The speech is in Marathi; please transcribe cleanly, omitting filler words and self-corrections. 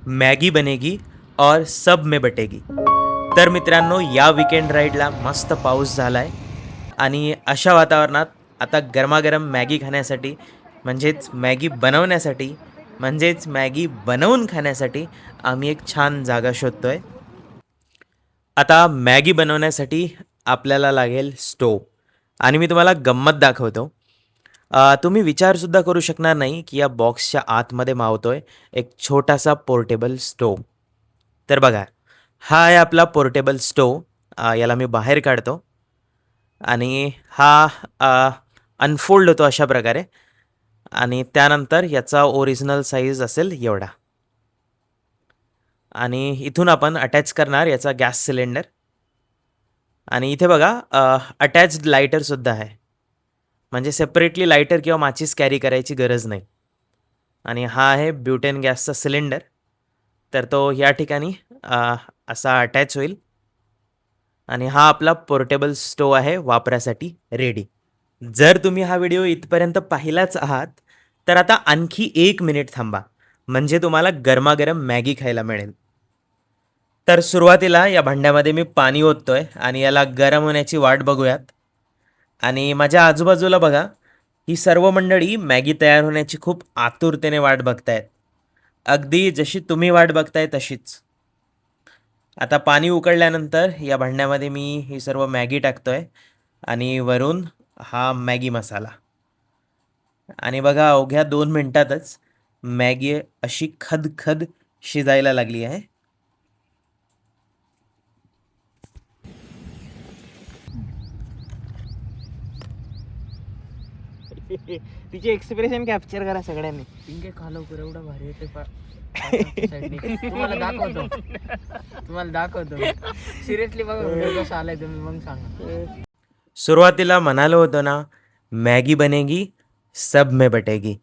मॅगी बनेगी और सब में बटेगी. तर मित्रांनो, या विकेंड राईडला मस्त पाऊस झाला आहे आणि अशा वातावरणात आता गरमागरम मॅगी खाण्यासाठी, म्हणजेच मॅगी बनवण्यासाठी, म्हणजेच मॅगी बनवून खाण्यासाठी आम्ही एक छान जागा शोधतोय. आता मॅगी बनवण्यासाठी आपल्याला लागेल स्टोव आणि मी तुम्हाला गंमत दाखवतो. तुम्ही विचारसुद्धा करू शकणार नाही की या बॉक्सच्या आतमध्ये मावतोय एक छोटासा पोर्टेबल स्टोव. तर बघा, हा आहे आपला पोर्टेबल स्टोव. याला मी बाहेर काढतो आणि हा अनफोल्ड होतो अशा प्रकारे आणि त्यानंतर याचा ओरिजिनल साईज असेल एवढा आणि इथून आपण अटॅच करणार याचा गॅस सिलेंडर आणि इथे बघा अटॅच्ड लायटरसुद्धा आहे. म्हणजे सेपरेटली लायटर किंवा माचीस कॅरी करायची गरज नाही. आणि हा आहे ब्युटेन गॅसचा सिलेंडर. तर तो या ठिकाणी असा अटॅच होईल आणि हा आपला पोर्टेबल स्टोव आहे वापरासाठी रेडी. जर तुम्ही हा व्हिडिओ इथपर्यंत पाहिलाच आहात, तर आता आणखी 1 मिनिट थांबा. म्हणजे तुम्हाला गरमागरम मॅगी खायला मिळेल. तर सुरुवातीला या भांड्यामध्ये मी पाणी ओततोय आणि याला गरम होण्याची वाट बघूयात. आणि माझ्या आजूबाजूला बघा, ही सर्व मंडळी मॅगी तयार होण्याची खूप आतुरतेने वाट बघतायत. अगदी जशी तुम्ही वाट बघताय तशीच. आता पाणी उकळल्यानंतर या भांड्यामध्ये मी ही सर्व मॅगी टाकतोय आणि वरून हा मॅगी मसाला आणि बघा अवघ्या 2 मिनिटातच मॅगी अशी खदखद शिजायला लागली आहे. तिचे एक्सप्रेशन कॅप्चर करा सगळ्यांनी. पिंके खा लवकर, एवढा भारी येते तुम्हाला दाखवतो सिरियसली बघा व्हिडिओ कसा आलाय तुम्ही मग सांगा. सुरुवातीला म्हणालो होतो ना, मॅगी बनेगी सब में बटेगी.